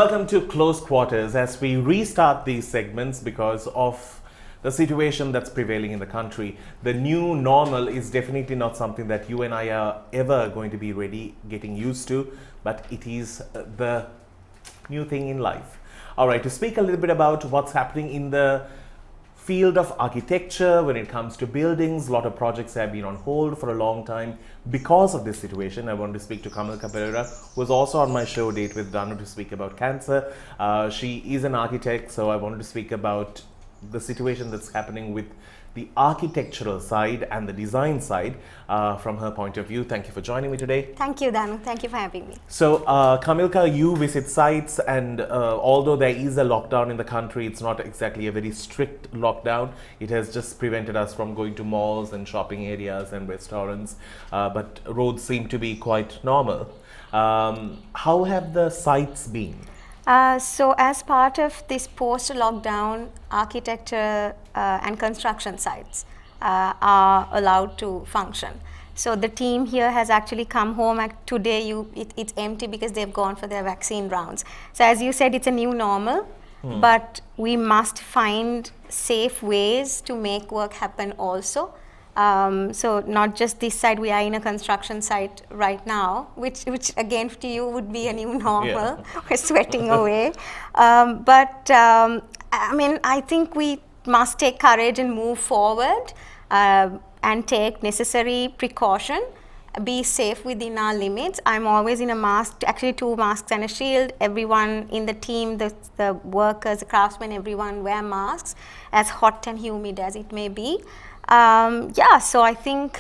Welcome to Close Quarters as we restart these segments because of the situation that's prevailing in the country. The new normal is definitely not something that you and I are ever going to be getting used to, but it is the new thing in life. All right, to speak a little bit about what's happening in the field of architecture when it comes to buildings, a lot of projects have been on hold for a long time because of this situation. I want to speak to Kamilka Perera, who was also on my show Date with Danu to speak about cancer. She is an architect, so I wanted to speak about the situation that's happening with the architectural side and the design side from her point of view. Thank you for joining me today. Thank you, Danu. Thank you for having me. So, Kamilka, you visit sites, and although there is a lockdown in the country, it's not exactly a very strict lockdown. It has just prevented us from going to malls and shopping areas and restaurants, but roads seem to be quite normal. How have the sites been? So as part of this post-lockdown, architecture and construction sites are allowed to function. So the team here has actually come home. Today it's empty because they've gone for their vaccine rounds. So as you said, it's a new normal, but we must find safe ways to make work happen also. So not just this side, we are in a construction site right now, which again to you would be a new normal. Yeah. We're sweating away. I mean, I think we must take courage and move forward and take necessary precaution, be safe within our limits. I'm always in a mask, actually 2 masks and a shield. Everyone in the team, the workers, the craftsmen, everyone wear masks, as hot and humid as it may be. So I think,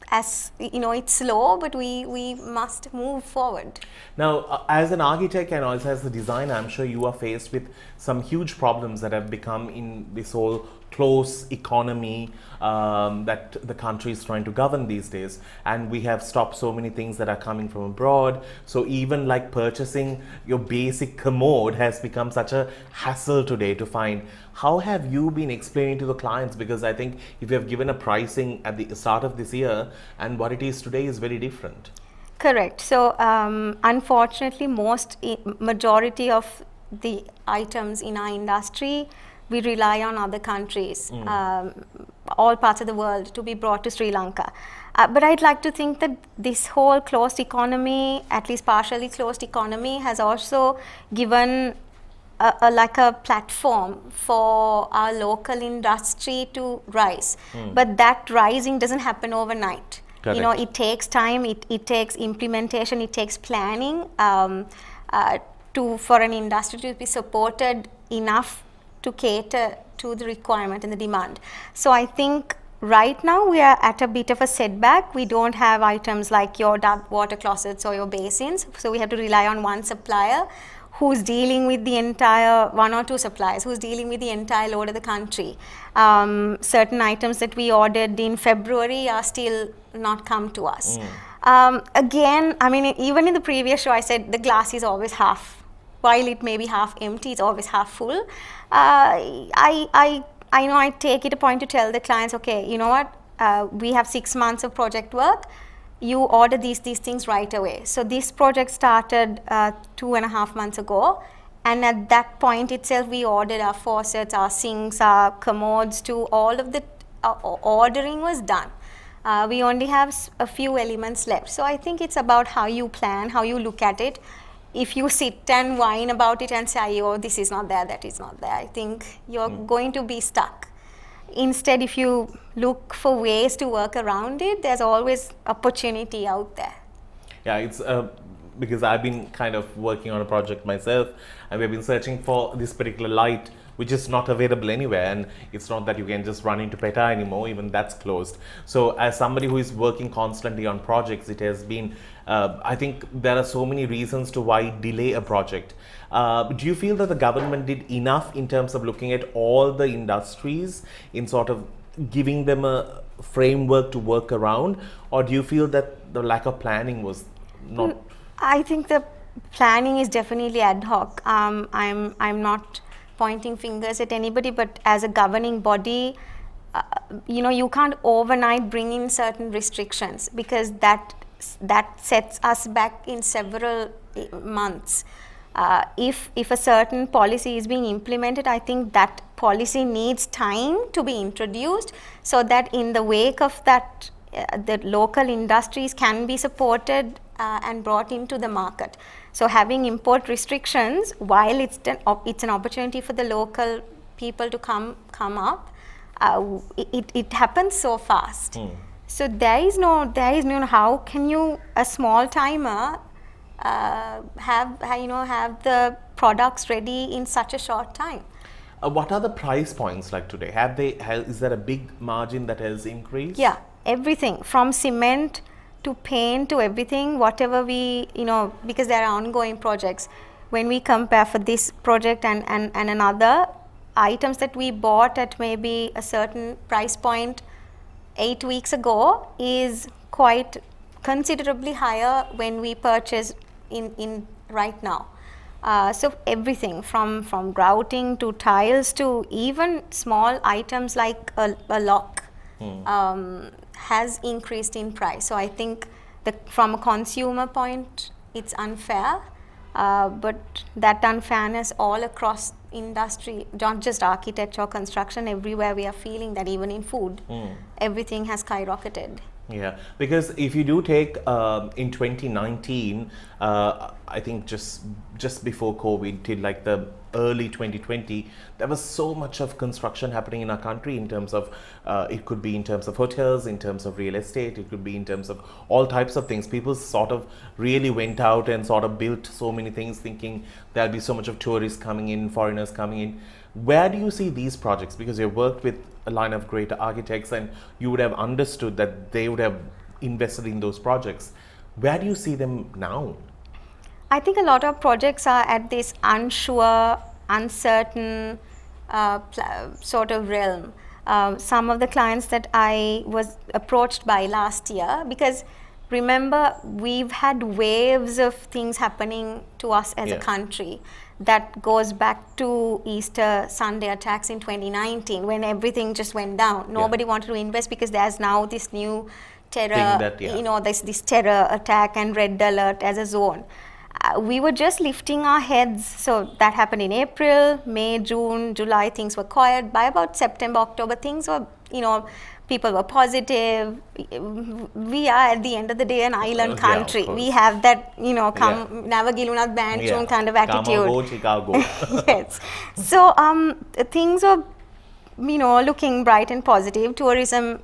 as you know, it's slow, but we must move forward. Now, as an architect and also as a designer, I'm sure you are faced with some huge problems that have become in this whole close economy that the country is trying to govern these days, and we have stopped so many things that are coming from abroad. So even like purchasing your basic commode has become such a hassle today to find. How have you been explaining to the clients? Because I think if you have given a pricing at the start of this year and what it is today is very different. Correct. So unfortunately, majority of the items in our industry, we rely on other countries, all parts of the world, to be brought to Sri Lanka. But I'd like to think that this whole closed economy, at least partially closed economy, has also given a platform for our local industry to rise. But that rising doesn't happen overnight. Correct. You know, it takes time, it takes implementation, it takes planning for an industry to be supported enough to cater to the requirement and the demand. So I think right now we are at a bit of a setback. We don't have items like your water closets or your basins, so we have to rely on one supplier who's dealing with the entire, 1 or 2 suppliers, who's dealing with the entire load of the country. Certain items that we ordered in February are still not come to us. Again, I mean, even in the previous show, I said the glass is always half. While it may be half empty, it's always half full. I know I take it a point to tell the clients, okay, you know what, we have 6 months of project work. You order these things right away. So this project started 2.5 months ago, and at that point itself, we ordered our faucets, our sinks, our commodes, to all of the ordering was done. We only have a few elements left. So I think it's about how you plan, how you look at it. If you sit and whine about it and say, oh, this is not there, that is not there, I think you're going to be stuck. Instead, if you look for ways to work around it, there's always opportunity out there. Yeah, it's because I've been kind of working on a project myself, and we've been searching for this particular light, which is not available anywhere. And it's not that you can just run into PETA anymore, even that's closed. So as somebody who is working constantly on projects, it has been, I think there are so many reasons to why delay a project. Do you feel that the government did enough in terms of looking at all the industries in sort of giving them a framework to work around? Or do you feel that the lack of planning was not? I think the planning is definitely ad hoc. I'm not pointing fingers at anybody, but as a governing body, you can't overnight bring in certain restrictions, because that sets us back in several months. If a certain policy is being implemented, I think that policy needs time to be introduced, so that in the wake of that, the local industries can be supported and brought into the market. So having import restrictions, while it's an opportunity for the local people to come up, it happens so fast. So there is no how can you, a small timer, have the products ready in such a short time. What are the price points like today? Is there a big margin that has increased? Yeah, everything from cement to paint to everything, whatever we, because there are ongoing projects. When we compare for this project and another, items that we bought at maybe a certain price point 8 weeks ago is quite considerably higher when we purchase in right now. So everything from grouting to tiles to even small items like a lock has increased in price. So I think from a consumer point, it's unfair, but that unfairness all across industry, not just architecture or construction, everywhere we are feeling that. Even in food, everything has skyrocketed. Yeah, because if you do take in 2019, I think just before COVID till like the early 2020, there was so much of construction happening in our country in terms of, it could be in terms of hotels, in terms of real estate, it could be in terms of all types of things. People sort of really went out and sort of built so many things thinking there'll be so much of tourists coming in, foreigners coming in. Where do you see these projects? Because you've worked with a line of great architects and you would have understood that they would have invested in those projects. Where do you see them now? I think a lot of projects are at this unsure, uncertain sort of realm. Some of the clients that I was approached by last year, because remember, we've had waves of things happening to us as a country. That goes back to Easter Sunday attacks in 2019 when everything just went down. Nobody wanted to invest because there's now this new terror, this terror attack and red alert as a zone. We were just lifting our heads. So that happened in April, May, June, July, things were quiet. By about September, October, things were, people were positive. We are at the end of the day an island country. We have that, never gilunat band kind of attitude. Chicago. Yes. So things were, looking bright and positive. Tourism,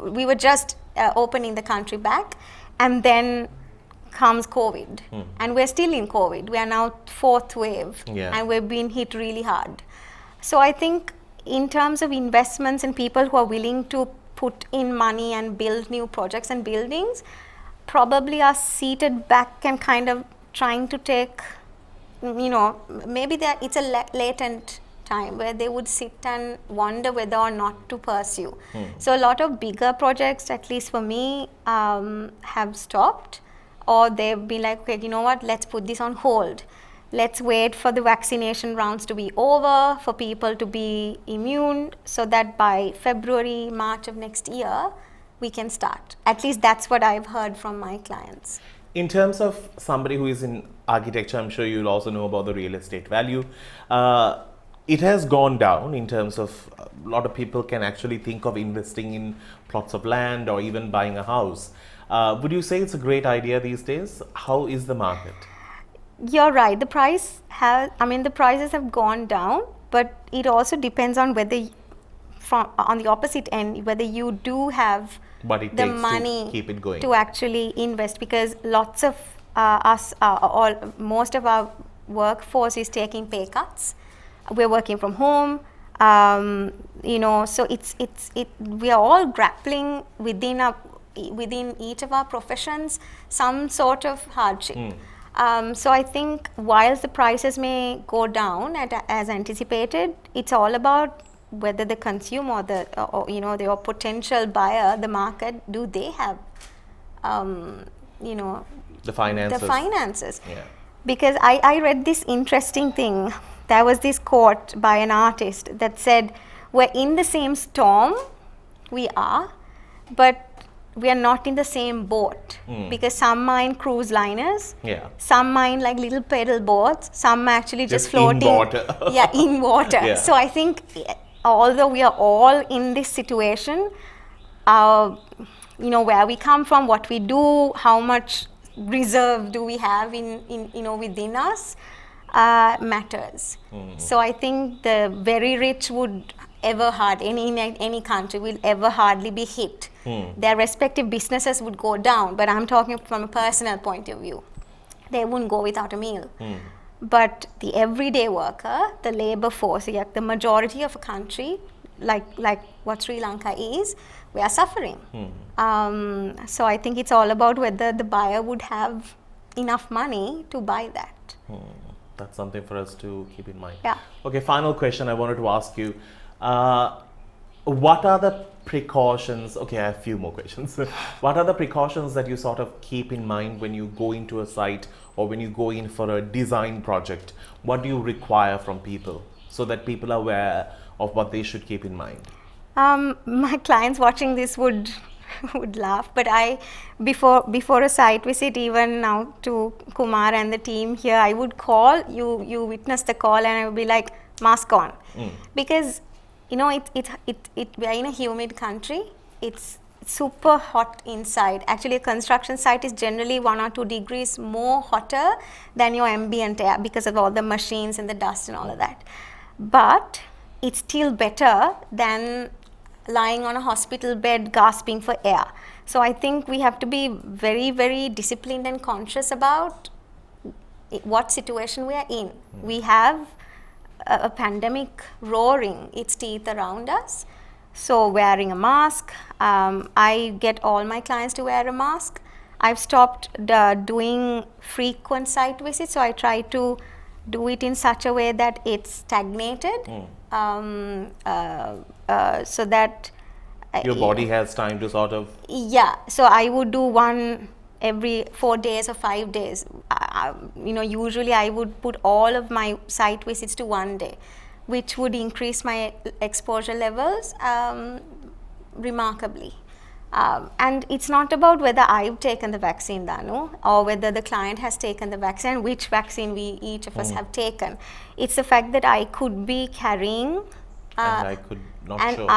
we were just opening the country back, and then comes COVID, and we're still in COVID. We are now 4th wave, and we've been hit really hard. So I think in terms of investments and people who are willing to put in money and build new projects and buildings, probably are seated back and kind of trying to take, maybe it's a latent time where they would sit and wonder whether or not to pursue. So a lot of bigger projects, at least for me, have stopped, or they've been like, okay, you know what, let's put this on hold. Let's wait for the vaccination rounds to be over, for people to be immune, so that by February, March of next year, we can start. At least that's what I've heard from my clients. In terms of somebody who is in architecture, I'm sure you'll also know about the real estate value. It has gone down in terms of a lot of people can actually think of investing in plots of land or even buying a house. Would you say it's a great idea these days? How is the market? You're right. The prices have gone down, but it also depends on whether, on the opposite end, whether you do have the money to keep it going, to actually invest, because lots of most of our workforce is taking pay cuts. We're working from home, so we are all grappling within each of our professions some sort of hardship. So I think whilst the prices may go down as anticipated, it's all about whether the consumer or your potential buyer, the market, do they have the finances. Yeah. Because I read this interesting thing. There was this quote by an artist that said, we're in the same storm, we are, but we are not in the same boat, because some mine cruise liners, some mine like little pedal boats, some actually just floating in water. Yeah, in water. Yeah. So I think although we are all in this situation, where we come from, what we do, how much reserve do we have in within us, matters. So I think the very rich would any country will ever hardly be hit. Their respective businesses would go down, but I'm talking from a personal point of view. They wouldn't go without a meal. But the everyday worker, the labor force, the majority of a country, like what Sri Lanka is, we are suffering. So I think it's all about whether the buyer would have enough money to buy that. That's something for us to keep in mind. Yeah. Okay, final question I wanted to ask you. What are the precautions? Okay, I have a few more questions. What are the precautions that you sort of keep in mind when you go into a site or when you go in for a design project? What do you require from people so that people are aware of what they should keep in mind? My clients watching this would laugh, but before a site visit, even now to Kumar and the team here, I would call you witness the call, and I would be like, mask on, because we are in a humid country. It's super hot inside. Actually, a construction site is generally 1 or 2 degrees more hotter than your ambient air because of all the machines and the dust and all of that. But it's still better than lying on a hospital bed gasping for air. So I think we have to be very, very disciplined and conscious about what situation we are in. We have a pandemic roaring its teeth around us. So wearing a mask, I get all my clients to wear a mask. I've stopped doing frequent site visits, so I try to do it in such a way that it's stagnated, so that your body has time to sort of... Yeah, so I would do one every 4 days or 5 days. Usually I would put all of my site visits to 1 day, which would increase my exposure levels remarkably. And it's not about whether I've taken the vaccine, Danu, or whether the client has taken the vaccine, which vaccine each of us have taken. It's the fact that I could be carrying and I could not and show.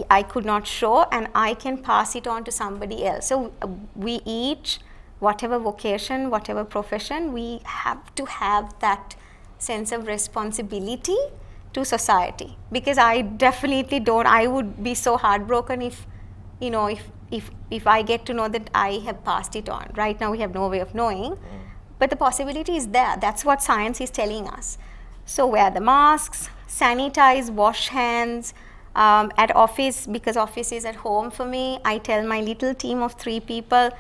I could not show, and I can pass it on to somebody else. So we each, whatever vocation, whatever profession, we have to have that sense of responsibility to society. Because I definitely don't. I would be so heartbroken if I get to know that I have passed it on. Right now we have no way of knowing, but the possibility is there. That's what science is telling us. So wear the masks, sanitize, wash hands. At office, because office is at home for me, I tell my little team of 3 people,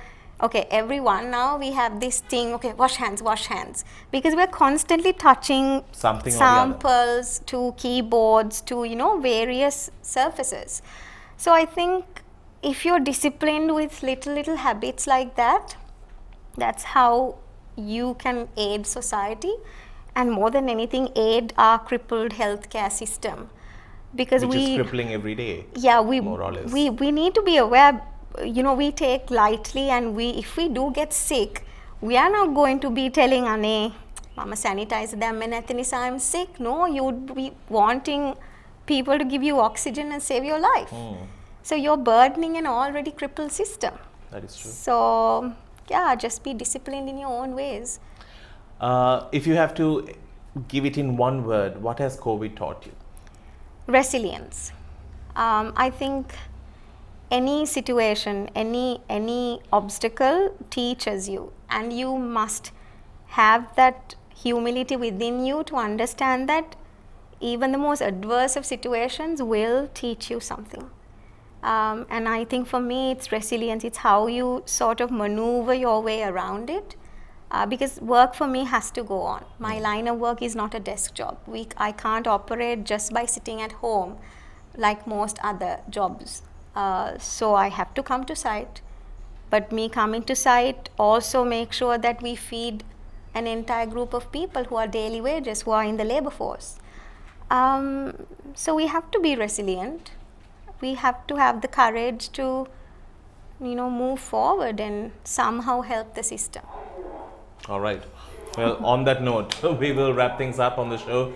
okay, everyone now we have this thing, okay, wash hands, because we're constantly touching something samples to keyboards to various surfaces. So I think if you're disciplined with little habits like that, that's how you can aid society, and more than anything aid our crippled healthcare system, because which is crippling every day. Yeah, more or less. we need to be aware. We take lightly, and if we do get sick, we are not going to be telling Ane, Mama sanitize them and I'm sick. No, you would be wanting people to give you oxygen and save your life. So you're burdening an already crippled system. That is true. So yeah, just be disciplined in your own ways. If you have to give it in one word, what has COVID taught you? Resilience. I think any situation, any obstacle teaches you, and you must have that humility within you to understand that even the most adverse of situations will teach you something. And I think for me it's resilience. It's how you sort of maneuver your way around it, because work for me has to go on. My line of work is not a desk job. I can't operate just by sitting at home like most other jobs. So I have to come to site, but me coming to site also make sure that we feed an entire group of people who are daily wages, who are in the labor force. So we have to be resilient. We have to have the courage to move forward and somehow help the system. All right. Well, on that note, we will wrap things up on the show.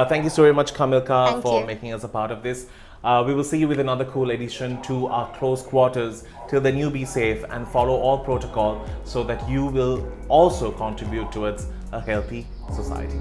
Thank you so very much, Kamilka, Thank for you. making us a part of this. We will see you with another cool edition to our close quarters. Till then, you be safe and follow all protocol so that you will also contribute towards a healthy society.